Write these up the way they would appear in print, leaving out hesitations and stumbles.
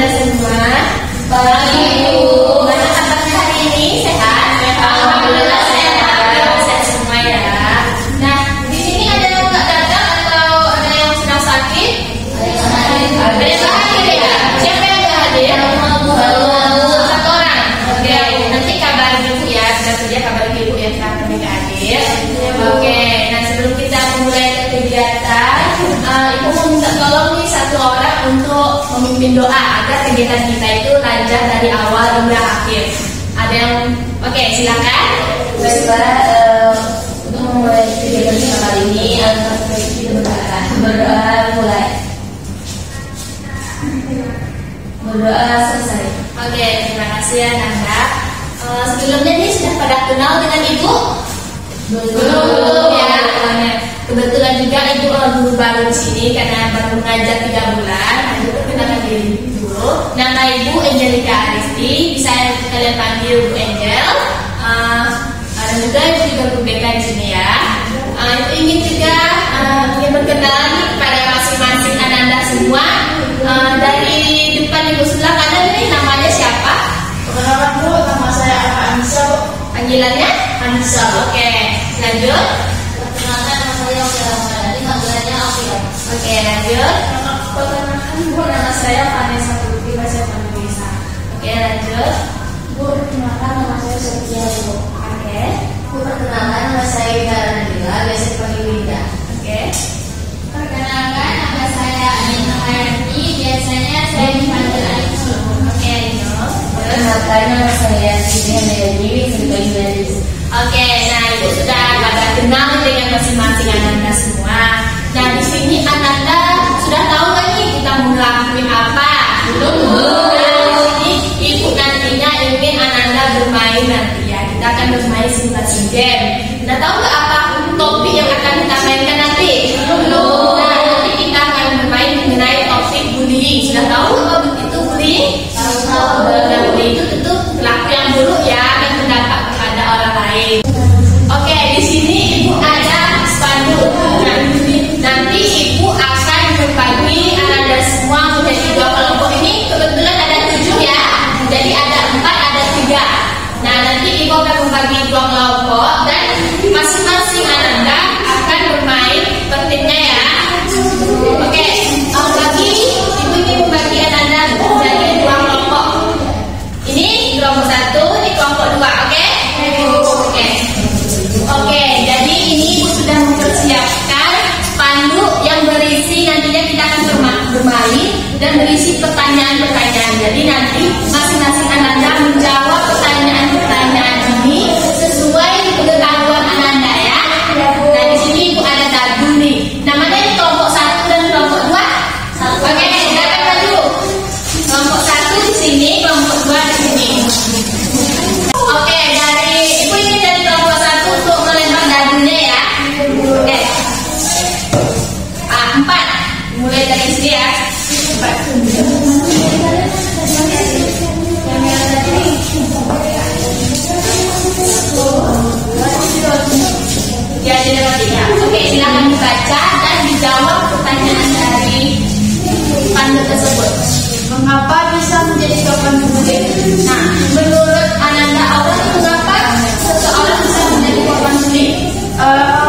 Anda semua. Bapak Ibu, bagaimana kabarnya hari ini? Sehat? Alhamdulillah sehat semua ya. Nah, di sini ada yang nggak datang atau ada yang sedang sakit? Ada yang hadir ya. Siapa yang nggak hadir? Satu orang. Oke, nanti kabarin dulu ya. Sudah saja kabarin Ibu yang kami nggak hadir. Oke, nah sebelum kita memulai kegiatan, Ibu mau minta tolong nih satu orang untuk memimpin doa agar kegiatan kita itu lancar dari awal hingga akhir. Ada yang oke, silakan. Baiklah, untuk memulai kegiatan kita kali ini, berdoa mulai. Berdoa selesai. Oke, terima kasih ya Nanda. Sebelumnya nih sudah pada kenal dengan Ibu? Belum ya. Kebetulan juga Ibu guru baru di sini karena baru mengajar 3 bulan. Ibu perkenalkan diri dulu. Nama Ibu Angelika Aristi, bisa kalian panggil Bu Angel. Dan juga Ibu juga guru BK di sini ya. Ibu ingin juga ingin berkenalan nih kepada masing-masing anak-anak semua. Dari depan Ibu sebelah kanan nih namanya siapa? Perkenalkan Bu, nama saya Anissa Bu. Panggilannya? Anissa. Oke, lanjut. Perkenalkan nama saya Oke Ramadhani, panggilannya Alfian. Oke, lanjut. Perkenalkan Bu, nama saya Vanessa Putri, bahasa Indonesia. Oke, lanjut. Bu, perkenalkan nama saya Sofia Bu. Oke. Bu, perkenalkan nama saya Ida Nabila, biasa dipanggil Winda. Oke. Perkenalkan, nama saya Anita Hayati, biasanya saya dipanggil Anita. Oke, Nino. Perkenalkan nama saya Siti Handayani, bisa dipanggil Nadis. Oke, nah Ibu sudah pada kenal dengan masing-masing anak-anak semua. Nah, di sini anak-anak sudah tahu kan nih kita mau ngelakuin apa? Belum. Nah, ini Ibu nantinya ingin anak-anak bermain nanti ya. Kita akan bermain simulasi game. Nah, tahu nggak apa topik yang akan kita mainkan nanti? Belum. Nah, nanti kita akan bermain mengenai topik bullying. Sudah tahu apa itu bullying? Tahu. Nah, bullying itu tentu pelaku yang buruk ya, yang berdampak kepada orang lain. Oke, di sini Ibu ada spanduk. Nah, nanti Ibu akan berbagi anak-anak semua menjadi 2 kelompok. Ini kebetulan ada 7 ya. Jadi ada 4, ada 3. Nah, nanti Ibu akan membagi 2 kelompok dan masing-masing anak-anak akan bermain per timnya ya. Oke, bagi Ibu ingin membagi anak-anak menjadi 2 kelompok. Ini kelompok 1, ini kelompok 2, oke? Oke. Oke, jadi ini Ibu sudah mempersiapkan spanduk yang berisi nantinya kita akan bermain dan berisi pertanyaan-pertanyaan. Jadi nanti masing-masing anak-anak menjawab pertanyaan-pertanyaan ini sesuai pengetahuan anak-anak ya. Nah, di sini Ibu ada dagu nih. Namanya ini kelompok 1 dan kelompok 2. Oke, silakan maju. Kelompok 1 di sini, kelompok 2 di sini. Oke, dari Ibu ingin dari kelompok 1 untuk melempar dagunya ya. Oke. 4. Mulai dari sini ya. 4. Ya, oke, silakan dibaca dan dijawab pertanyaan dari spanduk tersebut. Mengapa bisa menjadi korban bullying? Nah, menurut anak-anak awal mengapa seseorang bisa menjadi korban bullying?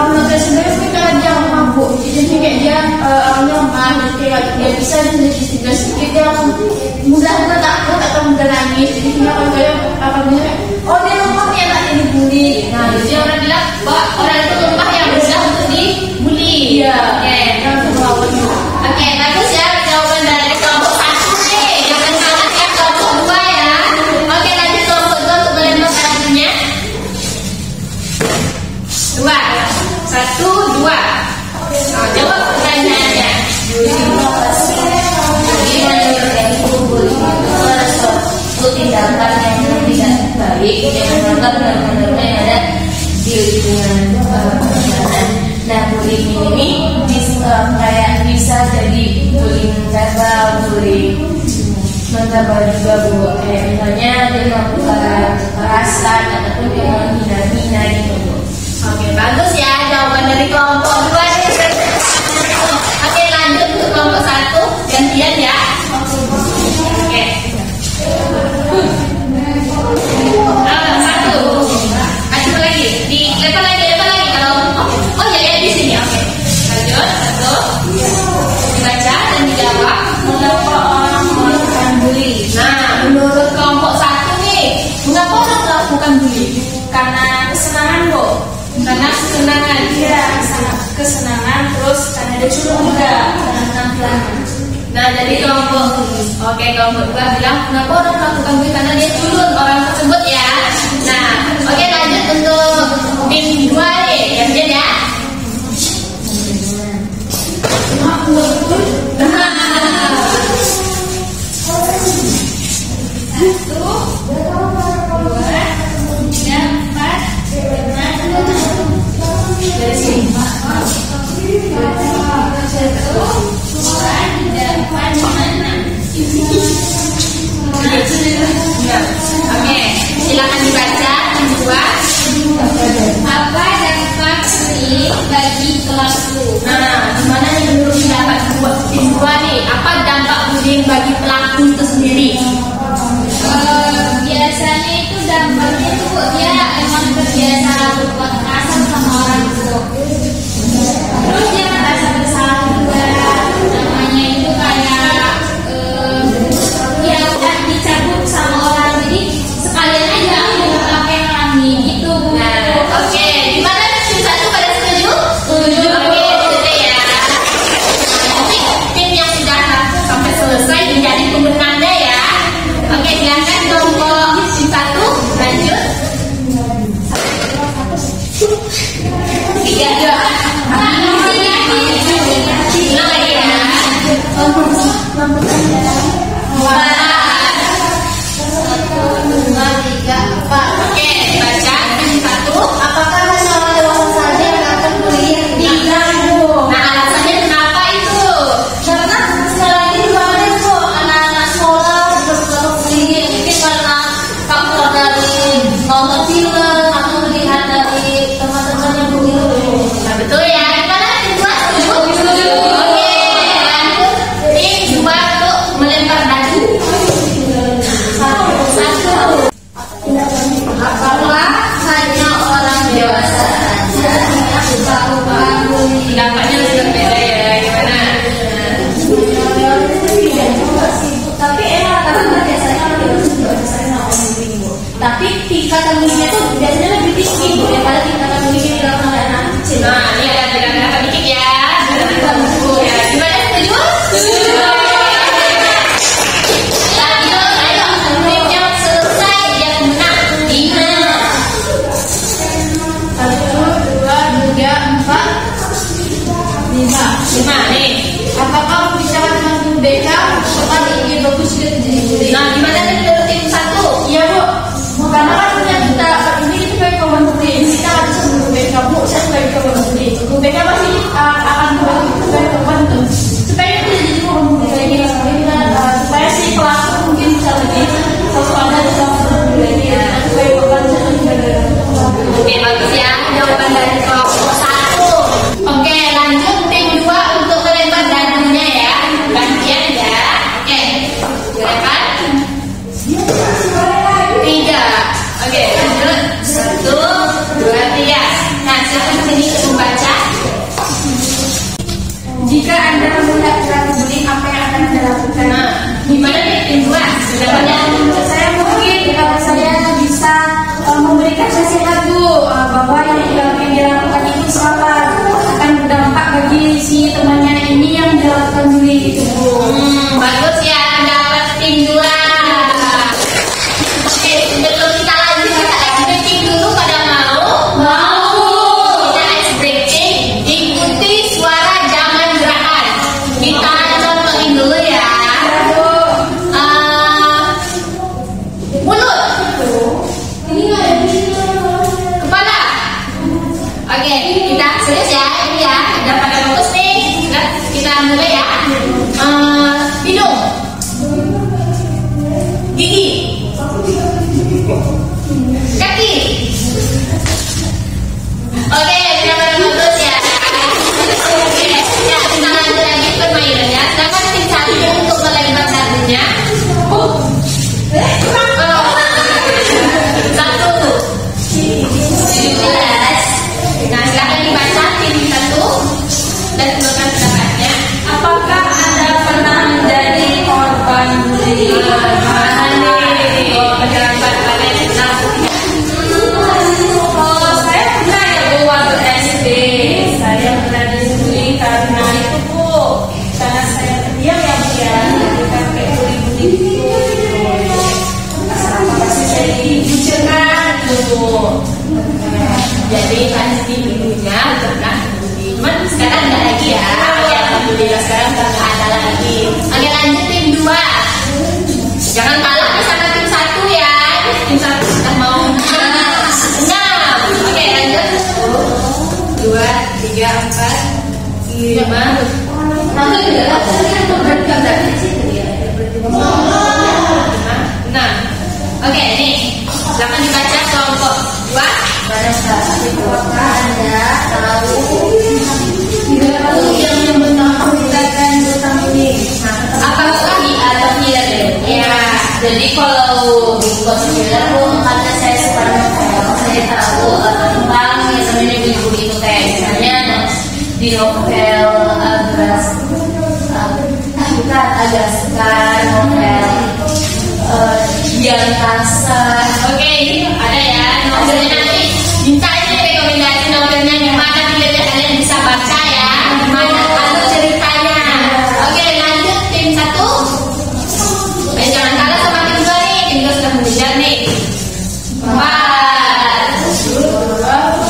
Menurut saya sendiri mungkin karena dia mabuk. Jadi kayak dia awalnya lemah, kayak dia bisa menjadi stres. Dia mudah takut atau mudah nangis. Jadi kalau saya akan bilang, oh dia lemah nih anak ini bully. Nah, jadi orang bilang bahwa orang itu lemah yang mudah untuk dibully. Iya. Oke, oke, bagus ya jawaban dari kelompok 1 nih. Jangan salah ya kelompok 2 ya. Oke, lanjut kelompok 2 untuk melempar dagunya. 2, 1, 2. Jawab pertanyaannya. Tindakan yang tidak baik yang menganggap benar-benar yang ada di lingkungan pertemanan. Nah, bullying ini kayak bisa jadi bullying verbal, bullying mental juga Bu. Kayak misalnya dia melakukan kekerasan ataupun dia menghina-hina gitu Bu. Oke, bagus ya jawaban dari kelompok 2 nih. Oke, lanjut untuk kelompok 1 gantian ya. Oke. kesenangan, terus karena ada culun juga penampilan. Nah, jadi kelompok 2 bilang kenapa orang melakukan bully karena dia culun orang tersebut ya. Nah, lanjut untuk tim 2 nih, lanjut ya. Silakan dibaca yang kedua. Apa dampak bullying bagi pelaku? Nah, gimana nih menurut pendapat tim 2 nih? Apa dampak bullying bagi pelaku itu sendiri? Biasanya itu dampaknya itu dia emang terbiasa berbuat kasar sama orang itu. Terus dia merasa bersalah juga. Namanya itu kayak ya udah dicabut sama orang, jadi sekalian aja aku pakai ngelami gitu. Nah, gimana tim 1 pada setuju? Setuju. Oke, ya. Nanti tim yang sudah sampai selesai menjadi pemenangnya ya. Oke, silakan kelompok tim 1 lanjut. 3. Oke, baca tim 1. Apakah masalah dewasa saja yang akan bullying? Nah, alasannya kenapa itu? Karena sekarang ini banyak kok anak-anak sekolah berbuat bullying. Mungkin karena faktor dari nonton film atau melihat dari teman-teman yang begitu. Nah, betul ya. Gimana tim 2 setuju? Oke, lanjut tim 2 untuk melempar dadu. 1. Apakah hanya orang dewasa saja yang melakukan bullying? Pendapatnya lebih berbeda ya. Gimana? Tapi emang karena biasanya orang dewasa juga sering melakukan bullying, Bu. Tapi tingkatan bullyingnya tuh biasanya lebih tinggi, Bu, daripada tingkatan bullying yang dilakukan oleh anak kecil. Nah, ini ada beda-beda dikit ya. Ya, gimana setuju? Setuju. Lanjut, ayo tim yang selesai yang menang 5. 1, 2, 3, 4, 5. 5 nih. Apakah bicara dengan guru BK soal ide bagus sudah terjadi bullying? Nah, gimana nih menurut tim 1? Iya, Bu. Karena kan punya kita ini itu kayak Pasti saya dikucilkan tuh. Jadi pasti ibunya pernah dibully. Cuman sekarang nggak lagi ya. Ya alhamdulillah sekarang udah nggak ada lagi. Oke lanjut tim 2. Jangan kalah nih sama tim 1 ya. Tim 1 sudah mau 6. Oke lanjut. 1, 2, 3, 4, 5. Nanti juga berarti sih ya. 6. Oke nih. Silakan dibaca kelompok 2. Pada saat itu Anda tahu yang menceritakan tentang ini. apakah atau tidak deh? Ya. Jadi kalau di konsider karena saya suka novel, saya tahu tentang yang namanya ibu itu kayak misalnya di novel Agaskar, novel yang kasar. Oke, ada ya novelnya nanti. Minta ini rekomendasi novelnya gimana biar kalian bisa baca ya. Gimana alur ceritanya. Oke, lanjut tim 1. Jangan kalah sama tim 2 nih. Tim 2 sudah mengejar nih. 4, 2,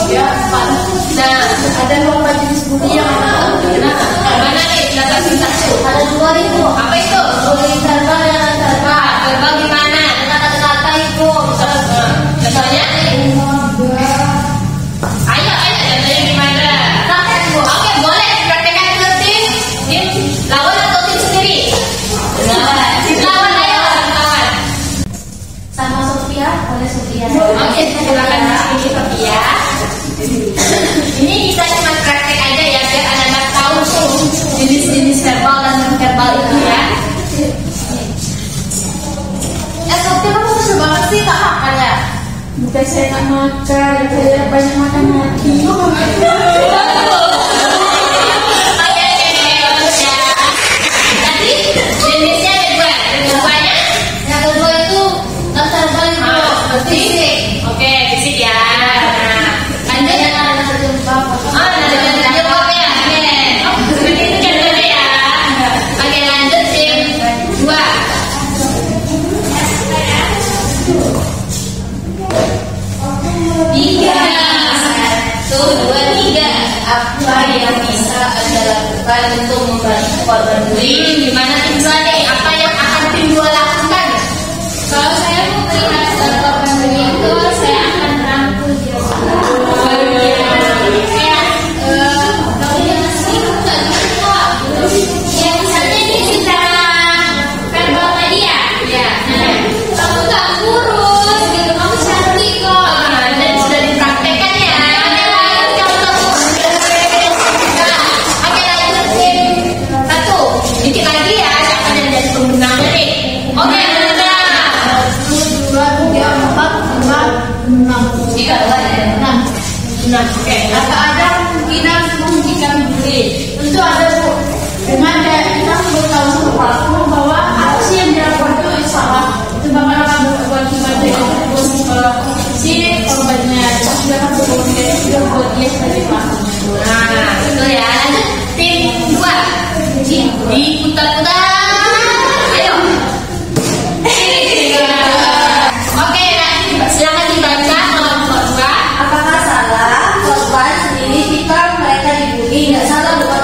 3, 4. Nah, Ada lomba jenis buku yang mana nih? Data tim 1. Ada dua itu. Apa itu? Boleh terbang dan terbang. Terbang gimana? Kata-kata itu. Contohnya? Ayo, contohnya gimana? Oke, boleh praktekkan ke tim lawan atau tim sendiri? Tim lawan, ayo kawan. Sama Sofia, boleh Sofia. Oke, silakan di sini Sofia. Ini kita cuma praktek aja ya biar anak-anak tahu tuh jenis-jenis verbal dan non-verbal itu ya. Sofia kamu bisa banget sih tak makan ya? bukan saya tak makan, saya banyak makan hati. Tadi jenisnya ada dua. Keduanya Yang kedua itu terbang itu fisik. Oke, fisik ya. Nah, lanjut. Ada terjebak. Ada jawab ya. Oke. Seperti itu contohnya ya. Oke, lanjut tim 2. Tiga. 1, 2, 3. Apa yang bisa Anda lakukan untuk membantu korban bullying? Gimana tim 2 nih? Apa yang akan tim 2 lakukan? Kalau saya melihat korban bullying itu, saya akan rangkul dia. Kamu jangan sering nggak gitu kok. Ya misalnya nih secara verbal tadi ya. Ya. Kamu nggak kurus, gitu. Kamu cantik kok. Dan sudah dipraktekkan ya. Oke, lanjut tim 1. Dikit lagi ya, siapa yang jadi pemenangnya nih? Oke, udah. 1, 2, 3, 4, 5, 6. Jika ada 6. Oke. Apa ada kemungkinan menghentikan bully? Tentu ada bu. Dengan kita beritahu sama pelaku bahwa apa sih yang dilakukan itu salah. Itu bakal buat kita si korbannya. Sudah kan berkomunikasi sudah buat dia sebagai pelakunya. Nah, itu ya. Lanjut tim 2. Diputar-putar. Ayo. Oke, silakan dibaca kelompok 2. apakah salah korban sendiri jika mereka dibully? Nggak salah bukan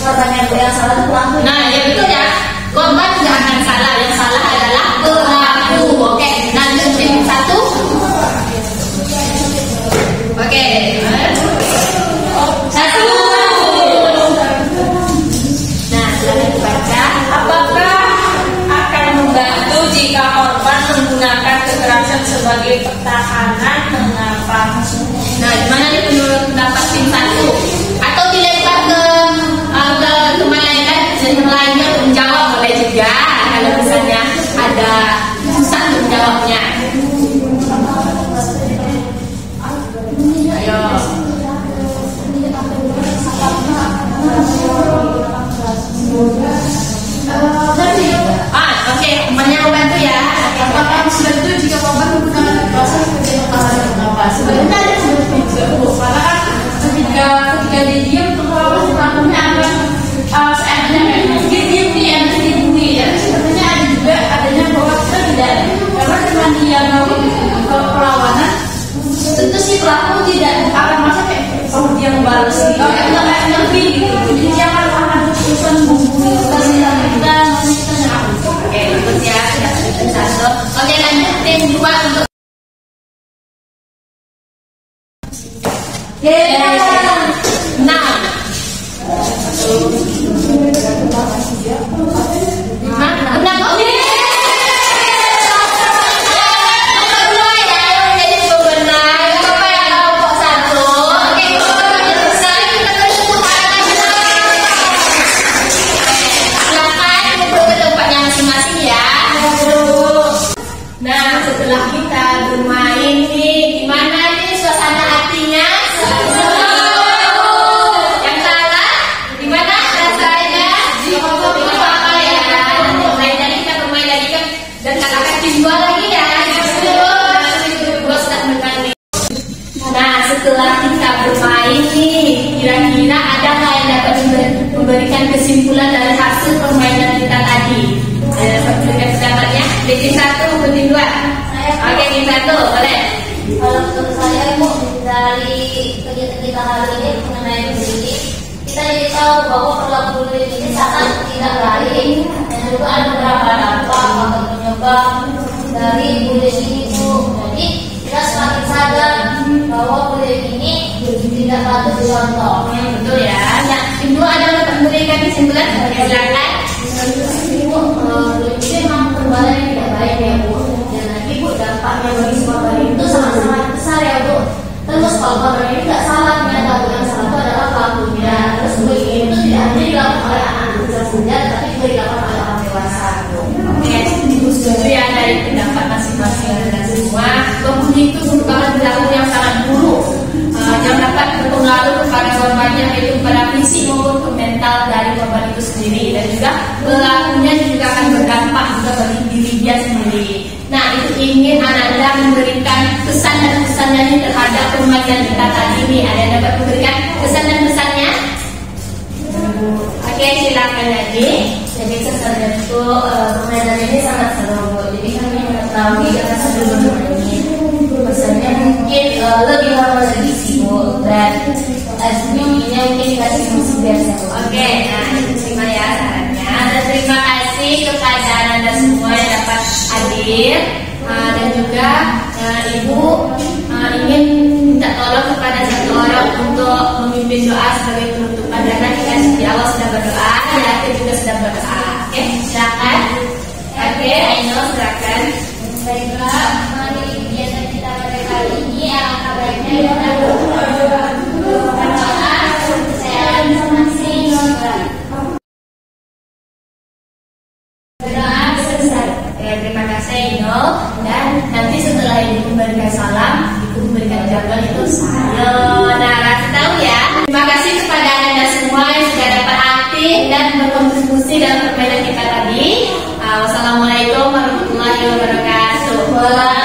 korban yang salah itu pelaku. Nah, ya betul ya. Korban nggak akan salah. Yang salah adalah pelaku. Oke, lanjut tim 1. Oke. 1. Nah, silakan dibaca. Apakah akan membantu jika korban menggunakan kekerasan sebagai pertahanan? Mengapa? Nah, gimana nih menurut pendapat tim 1? Atau dilempar ke teman lain kan? Yang lainnya menjawab boleh juga. Kalau misalnya ada susah untuk menjawabnya. Ayo. Oke, temannya mau bantu ya. Apakah sudah itu jika korban menggunakan kekerasan sebagai pertahanan? Kenapa? Sebenarnya ada seperti itu bu. Karena kan ketika dia diam, pelakunya akan seenaknya dia diam nih, yang dibully. Dan sebenarnya ada juga tim 1. Oke, lanjut tim 2 untuk nah. Setelah kita bermain nih, gimana nih suasana hatinya? Yang salah, gimana rasanya? Apa ya? Bermain lagi kita bermain lagi kan, dan kakak tim 2 lagi ya. Bos tak bermain. Nah, setelah kita bermain nih, kira-kira ada nggak yang dapat memberikan kesimpulan dari hasil permainan kita tadi? Ada dapat memberikan pendapatnya? Tim 1 untuk tim 2. Oke, tim 1 boleh. Kalau menurut saya Bu, dari kegiatan kita hari ini mengenai bullying, kita jadi tahu bahwa perilaku bullying ini sangat tidak baik dan juga ada beberapa dampak atau penyebab dari bullying ini Bu. Jadi kita semakin sadar bahwa bullying ini tidak patut dicontoh. Betul ya. Nah, tim 2 ada dapat memberikan kesimpulan? Silakan. Ibu, bullying ini memang perbuatan yang tidak baik ya Bu. Ibu, dampaknya bagi semua bayi itu sangat-sangat besar ya Bu. Terus kalau korban ini tidak salah, ternyata yang salah itu adalah pelakunya. Terus bullying itu tidak hanya dilakukan oleh anak kecil saja, tapi juga dilakukan oleh orang dewasa Bu. Oke, itu ya dari pendapat masing-masing dan semua. Bullying itu merupakan perilaku yang sangat buruk, yang dapat berpengaruh kepada korbannya, yaitu pada fisik maupun ke mental dari korban itu sendiri, dan juga pelakunya juga akan berdampak juga bagi diri dia sendiri. Nah, itu ingin Ananda memberikan pesan dan pesannya terhadap permainan kita tadi ini. Ada yang dapat memberikan pesan dan pesannya? Oke, silakan lagi. Jadi pesannya itu permainan ini sangat seru Bu. Jadi kami mengetahui jangan sambil bermain. Pesannya mungkin lebih lama lagi sih Bu. Dan senyumnya mungkin dikasih musik biasa Bu. Oke, nah itu terima ya sarannya. Dan terima kasih kepada Ananda semua yang dapat hadir, dan juga Ibu ingin minta tolong kepada satu orang untuk memimpin doa sebagai penutupan, karena kita di awal sudah berdoa, di akhir juga sudah berdoa. Oke, silakan. Oke, Aino silakan. Baiklah, mari kegiatan kita pada kali ini alangkah baiknya kita berdoa kesehatan masing-masing. Berdoa besar. Terima kasih Ino. Dan nanti setelah Ibu memberikan salam, Ibu memberikan jawaban itu sayonara. Tahu ya. Terima kasih kepada Anda semua yang sudah dapat aktif dan berkontribusi dalam permainan kita tadi. Wassalamualaikum warahmatullahi wabarakatuh.